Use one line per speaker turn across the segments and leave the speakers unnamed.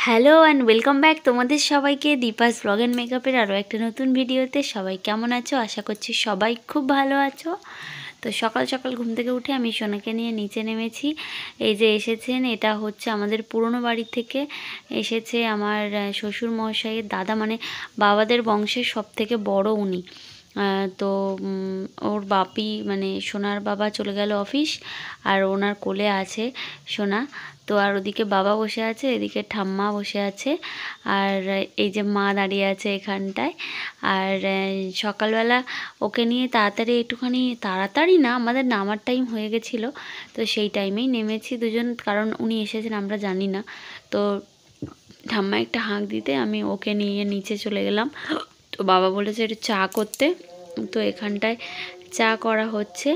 Hello and welcome back তোমাদের সবাইকে Deepa's blog and মেকআপের আরও একটা নতুন ভিডিওতে। সবাই কেমন আছো? আশা করছি সবাই খুব ভালো আছো। তো সকাল সকাল ঘুম থেকে উঠে আমি সোনাকে নিয়ে নিচে নেমেছি। এই যে এসেছেন, এটা হচ্ছে আমাদের পুরনো বাড়ি থেকে এসেছে আমার শ্বশুর মশাইয়ের দাদা, মানে বাবাদের বংশের সব থেকে বড় উনি। তো ওর বাপি মানে সোনার বাবা চলে গেল অফিস, আর ওনার কোলে আছে সোনা। তো আর ওদিকে বাবা বসে আছে, এদিকে ঠাম্মা বসে আছে, আর এই যে মা দাঁড়িয়ে আছে এখানটায়। আর সকালবেলা ওকে নিয়ে তাড়াতাড়ি একটুখানি, তাড়াতাড়ি না, আমাদের নামার টাইম হয়ে গেছিলো, তো সেই টাইমেই নেমেছি দুজন, কারণ উনি এসেছেন আমরা জানি না। তো ঠাম্মা একটা হাঁক দিতে আমি ওকে নিয়ে নিচে চলে গেলাম। তো বাবা বলেছে একটু চা করতে, তো এখানটায় চা করা হচ্ছে।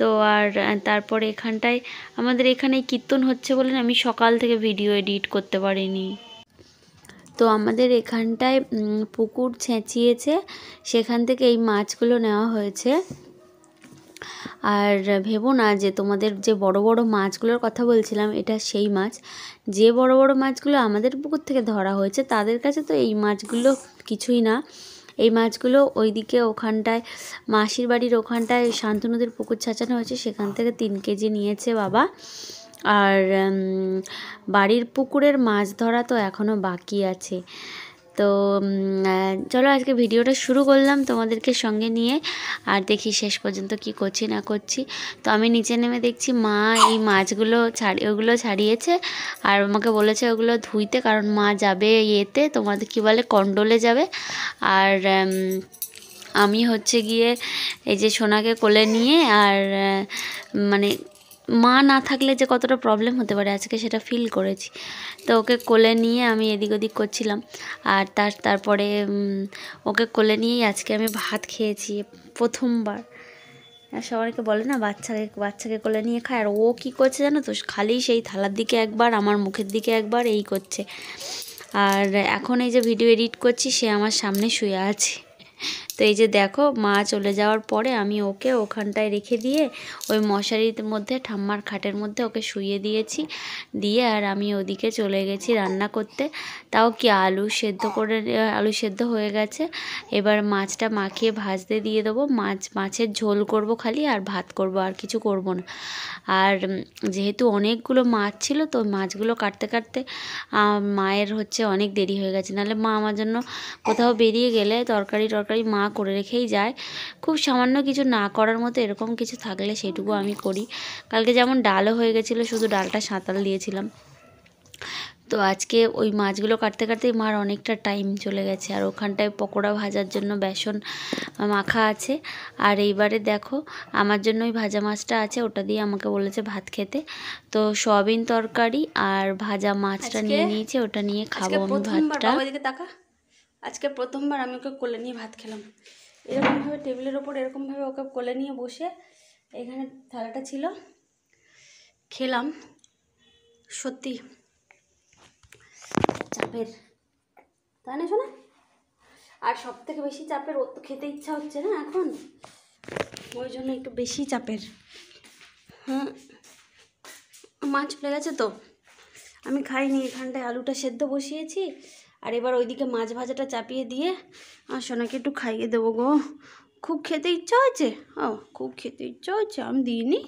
তো আর তারপরে এখানটায় আমাদের এখানে কীর্তন হচ্ছে বলে আমি সকাল থেকে ভিডিও এডিট করতে পারিনি। তো আমাদের এখানটায় পুকুর ছেঁচিয়েছে, সেখান থেকে এই মাছগুলো নেওয়া হয়েছে। আর ভেবো না যে তোমাদের যে বড় বড় মাছগুলোর কথা বলছিলাম এটা সেই মাছ। যে বড় বড় মাছগুলো আমাদের পুকুর থেকে ধরা হয়েছে তাদের কাছে তো এই মাছগুলো কিছুই না। এই মাছগুলো ওইদিকে ওখানটায় মাসির বাড়ির ওখানটায় শান্তনুদের পুকুর ছাঁচানো হয়েছে, সেখান থেকে 3 কেজি নিয়েছে বাবা। আর বাড়ির পুকুরের মাছ ধরা তো এখনও বাকি আছে। তো চলো আজকে ভিডিওটা শুরু করলাম তোমাদেরকে সঙ্গে নিয়ে, আর দেখি শেষ পর্যন্ত কি করছি না করছি। তো আমি নিচে নেমে দেখছি মা এই মাছগুলো ওগুলো ছাড়িয়েছে, আর আমাকে বলেছে ওগুলো ধুইতে, কারণ মা যাবে ইয়েতে, তোমাদের কি বলে, কন্ডোলে যাবে। আর আমি হচ্ছে গিয়ে এই যে সোনাকে কোলে নিয়ে, আর মানে মা না থাকলে যে কতটা প্রবলেম হতে পারে আজকে সেটা ফিল করেছি। তো ওকে কোলে নিয়ে আমি এদিক ওদিক করছিলাম, আর তারপরে ওকে কোলে নিয়েই আজকে আমি ভাত খেয়েছি প্রথমবার। সবাইকে বলে না বাচ্চাকে কোলে নিয়ে খায়, আর ও কী করছে জানো তো, খালি সেই থালার দিকে একবার, আমার মুখের দিকে একবার, এই করছে। আর এখন এই যে ভিডিও এডিট করছি সে আমার সামনে শুয়ে আছে। তো এই যে দেখো মা চলে যাওয়ার পরে আমি ওকে ওখানটায় রেখে দিয়ে ওই মশারির মধ্যে ঠাম্মার খাটের মধ্যে ওকে শুইয়ে দিয়েছি, দিয়ে আর আমি ওদিকে চলে গেছি রান্না করতে। তাও কি আলু সেদ্ধ হয়ে গেছে, এবার মাছটা মাখিয়ে ভাজতে দিয়ে দেবো। মাছের ঝোল করব খালি, আর ভাত করব, আর কিছু করব না। আর যেহেতু অনেকগুলো মাছ ছিল, তো মাছগুলো কাটতে কাটতে মায়ের হচ্ছে অনেক দেরি হয়ে গেছে। নাহলে মা আমার জন্য কোথাও বেরিয়ে গেলে তরকারি মা করে রেখেই যায়। খুব সামান্য কিছু না করার মতো এরকম কিছু থাকলে সেটুকু আমি করি। কালকে যেমন ডালও হয়ে গেছিলো, শুধু ডালটা সাঁতাল দিয়েছিলাম। তো আজকে ওই মাছগুলো কাটতে কাটতেই মার অনেকটা টাইম চলে গেছে। আর ওখানটায় পকোড়া ভাজার জন্য বেসন মাখা আছে। আর এইবারে দেখো আমার জন্য ওই ভাজা মাছটা আছে, ওটা দিয়ে আমাকে বলেছে ভাত খেতে। তো সয়াবিন তরকারি আর ভাজা মাছটা নিয়ে নিয়েছে, ওটা নিয়ে খাবো আমি ভাতটা।
এদিকে তাকা, আজকে প্রথমবার আমি ওকে কোলে নিয়ে ভাত খেলাম। এরকমভাবে টেবিলের ওপর এরকমভাবে ওকে কোলে নিয়ে বসে, এখানে থালাটা ছিল, খেলাম। সত্যি চাপের, তাই না শোনা? আর সব থেকে বেশি চাপের, ওর তো খেতে ইচ্ছা হচ্ছে না এখন, ওই জন্য একটু বেশি চাপের। মা চলে গেছে তো আমি খাইনি। এখানটায় আলুটা সেদ্ধ বসিয়েছি, আর এবার ওইদিকে মাছ ভাজাটা চাপিয়ে দিয়ে আর সোনাকে একটু খাইয়ে দেবো গো। খুব খেতে ইচ্ছা হয়েছে, খুব খেতে ইচ্ছা হয়েছে, আমি দিইনি,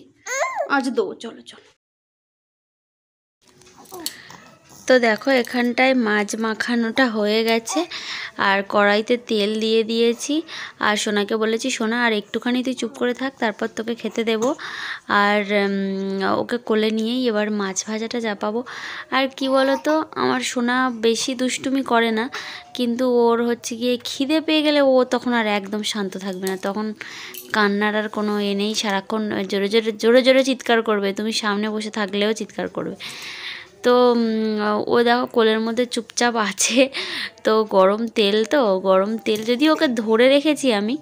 আজ দেবো, চলো চলো।
তো দেখো এখানটায় মাছ মাখানোটা হয়ে গেছে, আর কড়াইতে তেল দিয়ে দিয়েছি। আর সোনাকে বলেছি সোনা আর একটুখানি তুই চুপ করে থাক, তারপর তোকে খেতে দেব। আর ওকে কোলে নিয়েই এবার মাছ ভাজাটা চাপাবো। আর কি বলো তো, আমার সোনা বেশি দুষ্টুমি করে না, কিন্তু ওর হচ্ছে গিয়ে খিদে পেয়ে গেলে ও তখন আর একদম শান্ত থাকবে না, তখন কান্নার আর কোনো নেই, সারাক্ষণ জোরে জোরে চিৎকার করবে, তুমি সামনে বসে থাকলেও চিৎকার করবে। তো ও দেখো কোলের মধ্যে চুপচাপ আছে। তো গরম তেল যদি ওকে ধরে রেখেছি আমি,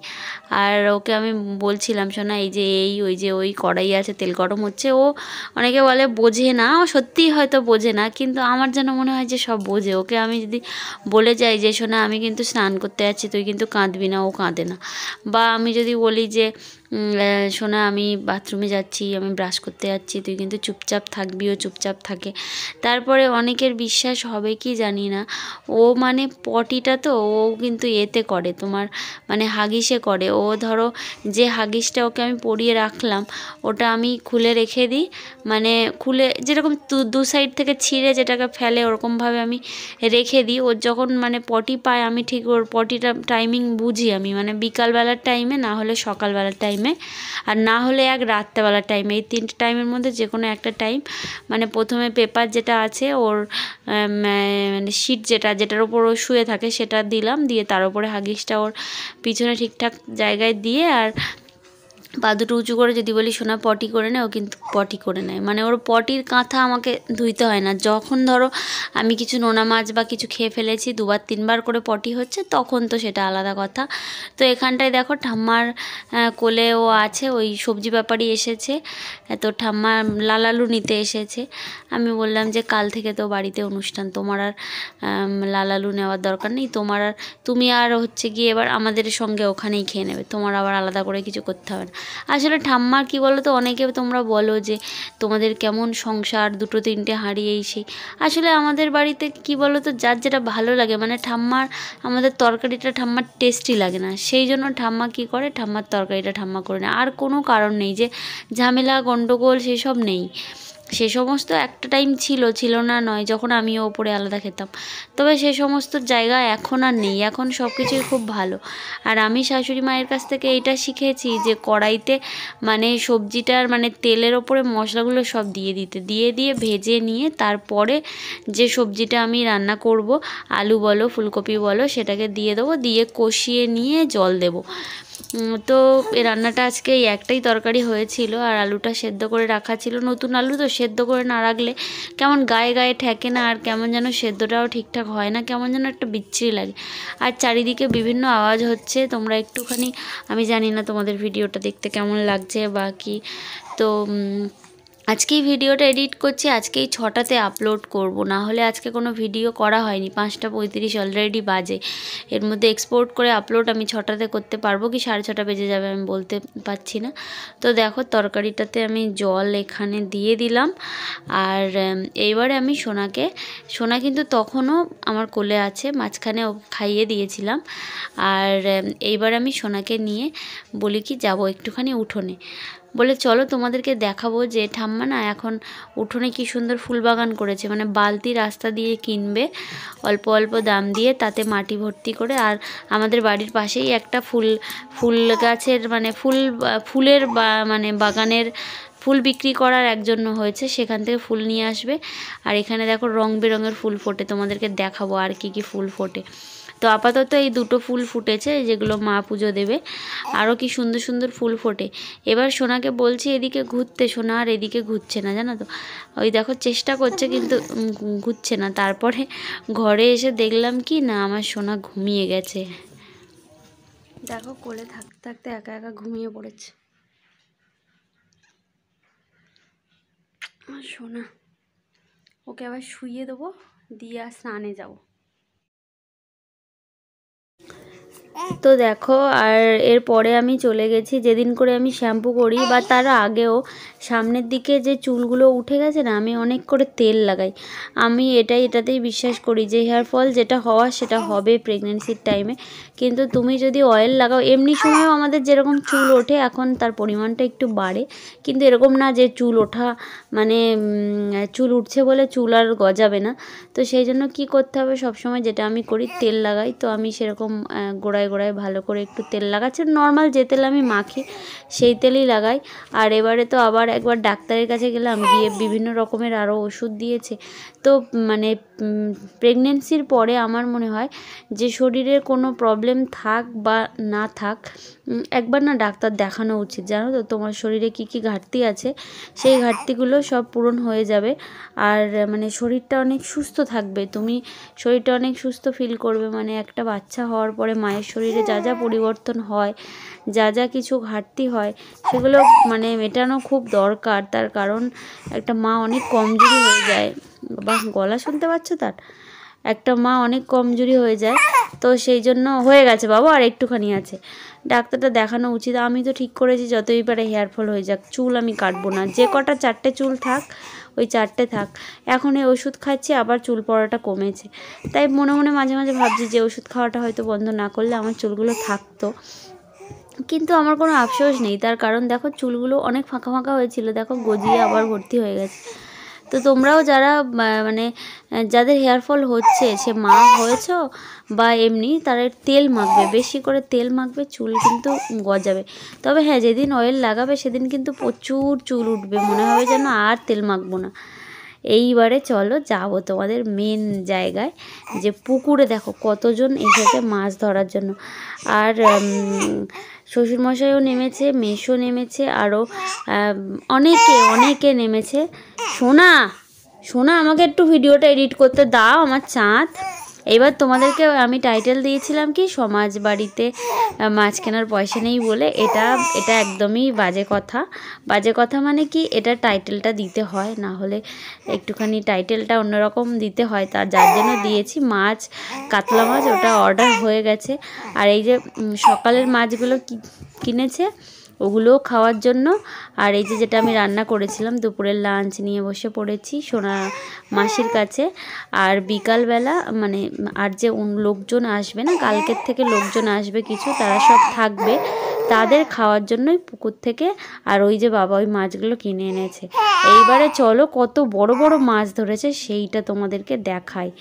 আর ওকে আমি বলছিলাম শোনা এই যে ওই কড়াই আছে, তেল গরম হচ্ছে। ও অনেকে বলে বোঝে না, ও সত্যিই হয়তো বোঝে না, কিন্তু আমার যেন মনে হয় যে সব বোঝে। ওকে আমি যদি বলে যাই যে শোনা আমি কিন্তু স্নান করতে যাচ্ছি, তুই কিন্তু কাঁদবি না, ও কাঁদে না। বা আমি যদি বলি যে সোনা আমি বাথরুমে যাচ্ছি, আমি ব্রাশ করতে যাচ্ছি, তুই কিন্তু চুপচাপ থাকবি। ও চুপচাপ থাকে। তারপরে অনেকের বিশ্বাস হবে কি জানি না, ও মানে পটিটা তো ও কিন্তু এতে করে, তোমার মানে হাগিসে করে। ও ধরো যে হাগিসটা ওকে আমি পরিয়ে রাখলাম ওটা আমি খুলে রেখে দিই, মানে খুলে যেরকম দু সাইড থেকে ছিঁড়ে যেটাকে ফেলে ওরকমভাবে আমি রেখে দিই। ওর যখন মানে পটি পায় আমি ঠিক ওর পটিটা টাইমিং বুঝি আমি, মানে বিকালবেলার টাইমে, না হলে সকালবেলার টাইমে, আর না হলে রাত্রেবেলার টাইমে। এই 3টে টাইমের মধ্যে যে কোনো একটা টাইম, মানে প্রথমে পেপার যেটা আছে ওর মানে শিট যেটার ওপর ও শুয়ে থাকে সেটা দিলাম, দিয়ে তার উপরে হাগিসটা ওর পিছনে ঠিকঠাক জায়গায় দিয়ে, আর পা দুটো উঁচু করে যদি বলি সোনা পটি করে নেয়, ও কিন্তু পটি করে নেয়। মানে ওর পটির কাঁথা আমাকে ধুইতে হয় না। যখন ধরো আমি কিছু নোনা মাছ বা কিছু খেয়ে ফেলেছি 2বার 3বার করে পটি হচ্ছে, তখন তো সেটা আলাদা কথা। তো এখানটায় দেখো ঠাম্মার কোলে ও আছে, ওই সবজি ব্যাপারই এসেছে। তো ঠাম্মা লাল আলু নিতে এসেছে। আমি বললাম যে কাল থেকে তো বাড়িতে অনুষ্ঠান, তোমার আর লাল আলু নেওয়ার দরকার নেই, তোমার আর তুমি আর হচ্ছে গিয়ে এবার আমাদের সঙ্গে ওখানেই খেয়ে নেবে, তোমার আবার আলাদা করে কিছু করতে হবে না। আসলে ঠাম্মার কি বলো তো, অনেকে তোমরা বলো যে তোমাদের কেমন সংসার, 2-3টে হাঁড়ি এই সেই। আসলে আমাদের বাড়িতে কি বলো তো, যার যেটা ভালো লাগে, মানে আমাদের তরকারিটা ঠাম্মার টেস্টি লাগে না, সেই জন্য ঠাম্মা কি করে, ঠাম্মার তরকারিটা ঠাম্মা করে না। আর কোনো কারণ নেই যে ঝামেলা গন্ডগোল সেসব নেই। সে সমস্ত একটা টাইম ছিল না নয়, যখন আমিও ওপরে আলাদা খেতাম। তবে সে সমস্ত জায়গা এখন আর নেই, এখন সব কিছুই খুব ভালো। আর আমি শাশুড়ি মায়ের কাছ থেকে এইটা শিখেছি যে কড়াইতে মানে সবজিটার মানে তেলের ওপরে মশলাগুলো সব দিয়ে ভেজে নিয়ে তারপরে যে সবজিটা আমি রান্না করব, আলু বলো ফুলকপি বলো, সেটাকে দিয়ে দেবো, দিয়ে কষিয়ে নিয়ে জল দেবো। তো এই রান্নাটা আজকে এই একটাই তরকারি হয়েছিল, আর আলুটা সেদ্ধ করে রাখা ছিল। নতুন আলু তো সেদ্ধ করে না রাখলে কেমন গায়ে গায়ে ঠেকে না, আর কেমন যেন সেদ্ধটাও ঠিকঠাক হয় না, কেমন যেন একটা বিচ্ছিরি লাগে। আর চারিদিকে বিভিন্ন আওয়াজ হচ্ছে, তোমরা একটুখানি, আমি জানি না তোমাদের ভিডিওটা দেখতে কেমন লাগছে বা কি। তো আজকেই ভিডিওটা এডিট করছি, আজকেই 6টাতে আপলোড করব, না হলে আজকে কোনো ভিডিও করা হয়নি। 5:35 অলরেডি বাজে। এর মধ্যে এক্সপোর্ট করে আপলোড আমি 6টাতে করতে পারবো কি 6:30 বেজে যাবে আমি বলতে পারছি না। তো দেখো তরকারিটাতে আমি জল এখানে দিয়ে দিলাম, আর এইবারে আমি সোনা কিন্তু তখনও আমার কোলে আছে, মাঝখানে ও খাইয়ে দিয়েছিলাম। আর এইবার আমি সোনাকে নিয়ে বলি কি যাবো একটুখানি উঠোনে, বলে চলো তোমাদেরকে দেখাবো যে ঠাম্মা না এখন উঠোনে কি সুন্দর ফুল বাগান করেছে। মানে বালতি রাস্তা দিয়ে কিনবে অল্প অল্প দাম দিয়ে, তাতে মাটি ভর্তি করে। আর আমাদের বাড়ির পাশেই একটা ফুল গাছের মানে ফুলের মানে বাগানের ফুল বিক্রি করার একজন হয়েছে, সেখান থেকে ফুল নিয়ে আসবে। আর এখানে দেখো রং বেরঙের ফুল ফোটে, তোমাদেরকে দেখাবো আর কি কি ফুল ফোটে। তো আপাতত এই 2টো ফুল ফুটেছে, যেগুলো মা পুজো দেবে। আরও কি সুন্দর সুন্দর ফুল ফোটে। এবার সোনাকে বলছি এদিকে ঘুরতে, সোনা আর এদিকে ঘুরছে না, জানো তো। ওই দেখো চেষ্টা করছে কিন্তু ঘুরছে না। তারপরে ঘরে এসে দেখলাম কি না, আমার সোনা ঘুমিয়ে গেছে।
দেখো কোলে থাকতে থাকতে একা একা ঘুমিয়ে পড়েছে আমার সোনা। ওকে আবার শুইয়ে দেবো, দিয়ে আর স্নানে যাবো।
তো দেখো, আর এরপরে আমি চলে গেছি, যেদিন করে আমি শ্যাম্পু করি বা তার আগেও সামনের দিকে যে চুলগুলো উঠে গেছে না, আমি অনেক করে তেল লাগাই। আমি এটাতেই বিশ্বাস করি যে হেয়ার ফল যেটা হওয়ার সেটা হবে প্রেগনেন্সির টাইমে। কিন্তু তুমি যদি অয়েল লাগাও, এমনি সময়ও আমাদের যেরকম চুল ওঠে এখন তার পরিমাণটা একটু বাড়ে, কিন্তু এরকম না যে চুল ওঠা মানে চুল উঠছে বলে চুল আর গজাবে না। তো সেই জন্য কী করতে হবে, সবসময় যেটা আমি করি তেল লাগাই। তো আমি সেরকম গোড়ায় ভালো করে একটু তেল লাগাচ্ছি, নর্মাল যে তেল আমি মাখি সেই তেলই লাগাই। আর এবারে তো আবার একবার ডাক্তারের কাছে গেলাম, গিয়ে বিভিন্ন রকমের আরও ওষুধ দিয়েছে। তো মানে প্রেগনেন্সির পরে আমার মনে হয় যে শরীরের কোনো প্রবলেম থাক বা না থাক, একবার না ডাক্তার দেখানো উচিত, জানো তো। তোমার শরীরে কি কি ঘাটতি আছে, সেই ঘাটতিগুলো সব পূরণ হয়ে যাবে। আর মানে শরীরটা অনেক সুস্থ থাকবে, তুমি শরীরটা অনেক সুস্থ ফিল করবে। মানে একটা বাচ্চা হওয়ার পরে মায়ের শরীরে যা যা পরিবর্তন হয়, যা যা কিছু ঘাটতি হয়, সেগুলো মানে মেটানো খুব দরকার। তার কারণ একটা মা অনেক কমজোরি হয়ে যায়, বা গলা শুনতে পাচ্ছ তার, একটা মা অনেক কমজোরি হয়ে যায়। তো সেই জন্য হয়ে গেছে বাবা, আর একটুখানি আছে। ডাক্তারটা দেখানো উচিত। আমি তো ঠিক করেছি যতই পারে হেয়ার ফল হয়ে যাক, চুল আমি কাটবো না, যে কটা 4টে চুল থাক ওই 4টে থাক। এখন এই ওষুধ খাচ্ছি, আবার চুল পড়াটা কমেছে, তাই মনে মনে মাঝে মাঝে ভাবছি যে ওষুধ খাওয়াটা হয়তো বন্ধ না করলে আমার চুলগুলো থাকতো। কিন্তু আমার কোনো আফসোস নেই, তার কারণ দেখো চুলগুলো অনেক ফাঁকা ফাঁকা হয়েছিল, দেখো গজিয়ে আবার ভর্তি হয়ে গেছে। তো তোমরাও যারা মানে যাদের হেয়ার ফল হচ্ছে, সে মা হয়েছ বা এমনি, তারা তেল মাখবে, বেশি করে তেল মাখবে, চুল কিন্তু গজাবে। তবে হ্যাঁ, যেদিন অয়েল লাগাবে সেদিন কিন্তু প্রচুর চুল উঠবে, মনে হবে যেন আর তেল মাখবো না। এইবারে চলো যাবো তোমাদের মেন জায়গায়, যে পুকুরে দেখো কতজন এসেছে মাছ ধরার জন্য। আর শ্বশুরমশাইও নেমেছে, মেসো নেমেছে, আরও অনেকে নেমেছে। সোনা সোনা আমাকে একটু ভিডিওটা এডিট করতে দাও, আমার চাঁদ। এইবার তোমাদেরকে আমি টাইটেল দিয়েছিলাম কি, সমাজ বাড়িতে মাছ কেনার পয়সা নেই বলে। এটা একদমই বাজে কথা মানে কি, এটা টাইটেলটা দিতে হয়, না হলে একটুখানি টাইটেলটা অন্যরকম দিতে হয়, যার জন্য দিয়েছি। মাছ, কাতলা মাছ ওটা অর্ডার হয়ে গেছে। আর এই যে সকালের মাছগুলো কিনেছে, ওগুলোও খাওয়ার জন্য। আর এই যে যেটা আমি রান্না করেছিলাম, দুপুরের লাঞ্চ নিয়ে বসে পড়েছি সোনা মাসির কাছে। আর বিকালবেলা মানে আর যে লোকজন আসবে না, কালকের থেকে লোকজন আসবে কিছু, তারা সব থাকবে, তাদের খাওয়ার জন্যই পুকুর থেকে। আর ওই যে বাবা ওই মাছগুলো কিনে এনেছে। এইবারে চলো কত বড় বড় মাছ ধরেছে সেইটা তোমাদেরকে দেখাই।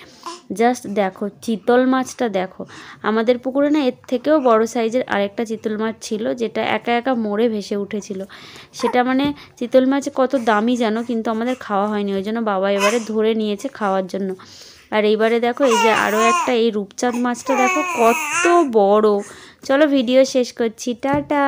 জাস্ট দেখো চিতল মাছটা দেখো, আমাদের পুকুরে না এর থেকেও বড় সাইজের আরেকটা চিতল মাছ ছিল, যেটা একা একা মরে ভেসে উঠেছিল। সেটা মানে চিতল মাছ কত দামি জানো, কিন্তু আমাদের খাওয়া হয়নি, ওই জন্য বাবা এবারে ধরে নিয়েছে খাওয়ার জন্য। আর এইবারে দেখো এই যে আরও একটা এই রূপচাঁদ মাছটা দেখো কত বড়। চলো ভিডিও শেষ করছি, টাটা।